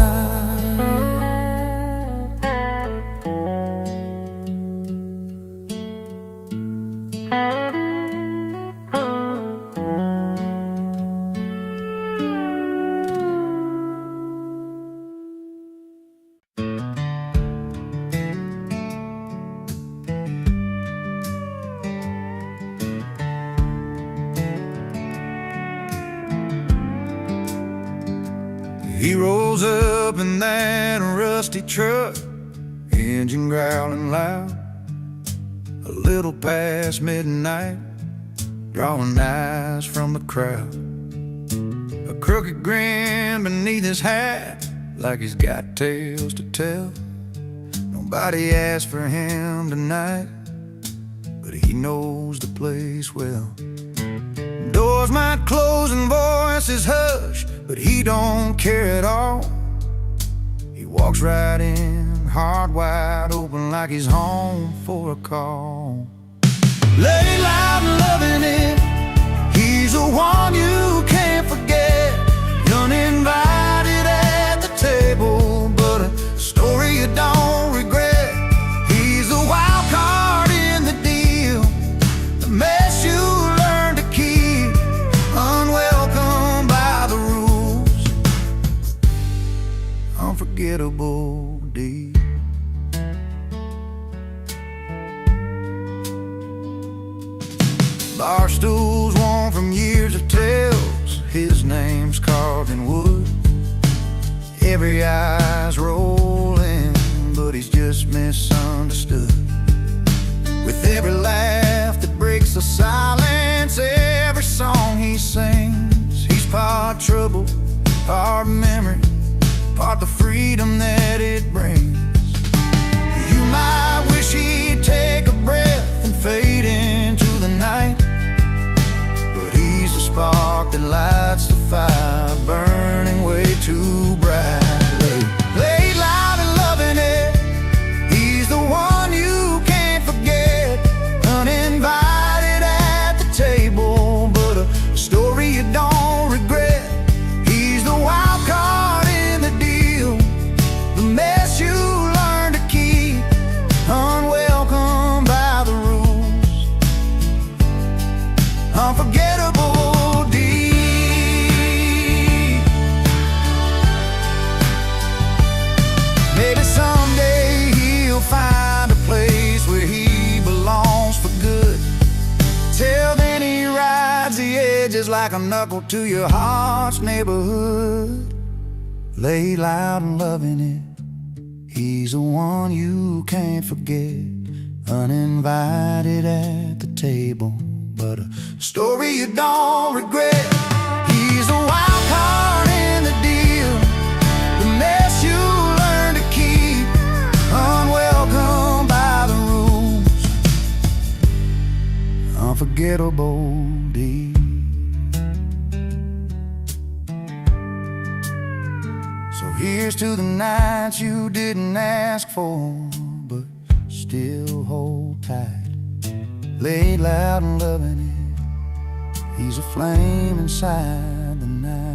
He rolls up in that rusty truck, engine growling loud, a little past midnight, drawing eyes from the crowd. A crooked grin beneath his hat, like he's got tales to tell. Nobody asked for him tonight, but he knows the place well. Doors might close and voices hush, but he don't care at all. He walks right in, heart wide open, like he's home for a call. Lay loud and loving it, he's the one you can't forget. Uninvited at the table, but a story you don't regret. He's the wild card in the deal, the mess you learn to keep, unwelcome by the rules, unforgettable deed. Bar stools worn from years of tales, his name's carved in wood. Every eye's rolling, but he's just misunderstood. With every laugh that breaks the silence, every song he sings, he's part trouble, part memory, part the freedom that it brings. You might wish he'd take a breath and fade into the night, but he's the spark that lights the fire, burning way too brightly. Laid loud and loving it, he's the one you can't forget. Uninvited at the table, but a story you don't regret. He's the wild card in the deal, the mess you learn to keep, unwelcome by the rules, unforgettable deed. Maybe someday he'll find a place where he belongs for good. Till then he rides the edges like a knuckle to your heart's neighborhood. Lay loud and loving it, he's the one you can't forget. Uninvited at the table, but a story you don't regret. He's the wild card in the deal, the mess you learn to keep, unwelcome by the rules, unforgettable deed. So here's to the nights you didn't ask for, but still hold tight. Lay loud and loving it, he's a flame inside the night.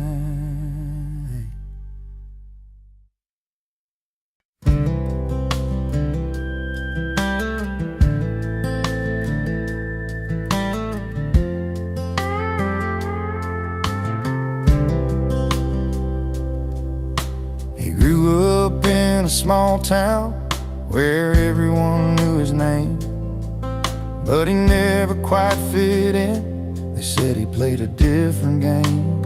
He grew up in a small town where everyone knew his name, but he never quite fit in. They said he played a different game.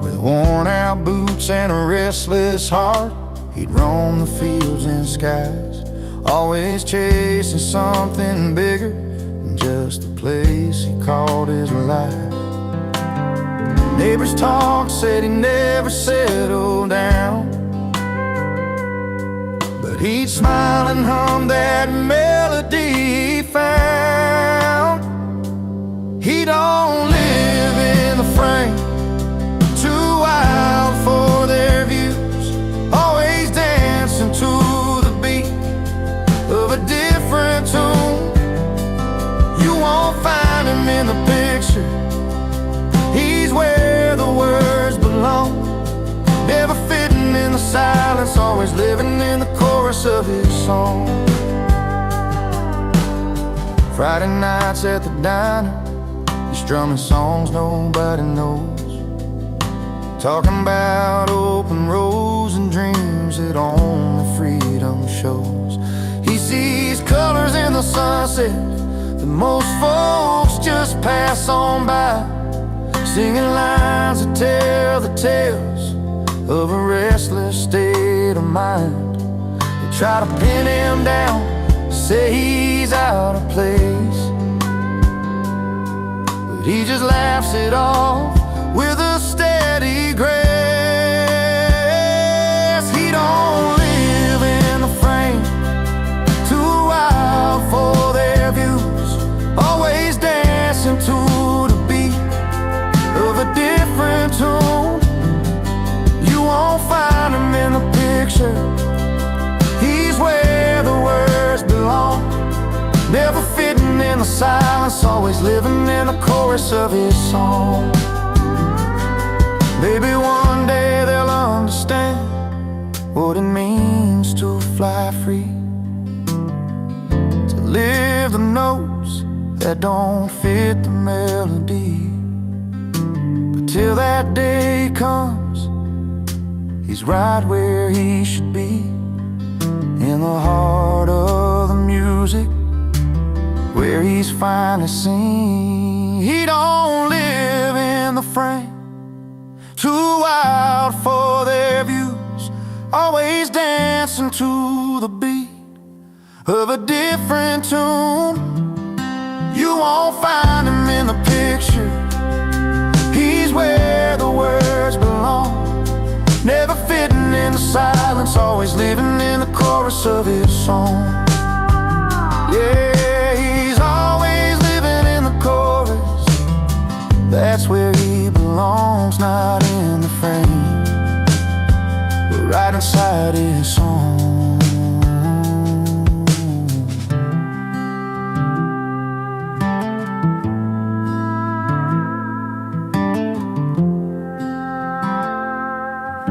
With worn out boots and a restless heart, he'd roam the fields and skies, always chasing something bigger than just the place he called his life. Neighbors' talk said he never settled down, but he'd smile and hum that melody he found. He don't live in the frame, too wild silence, always living in the chorus of his song. Friday nights at the diner, he's strumming songs nobody knows, talking about open roads and dreams that only freedom shows. He sees colors in the sunset that most folks just pass on by, singing lines that tell the tales of a restless state of mind. They try to pin him down, say he's out of place, but he just laughs it off with a steady grace. He don't live in the frame, too wild for their views, always dancing to the beat of a different tune. You won't find him in the picture, he's where the words belong, never fitting in the silence, always living in the chorus of his song. Maybe one day they'll understand what it means to fly free, to live the notes that don't fit the melody. But till that day comes, he's right where he should be, in the heart of the music, where he's finally seen. He don't live in the frame, too wild for their views, always dancing to the beat of a different tune. You won't find him in the picture, he's where the words belong, never fitting in the silence, always living in the chorus of his song. Yeah, he's always living in the chorus, that's where he belongs, not in the frame, but right inside his song.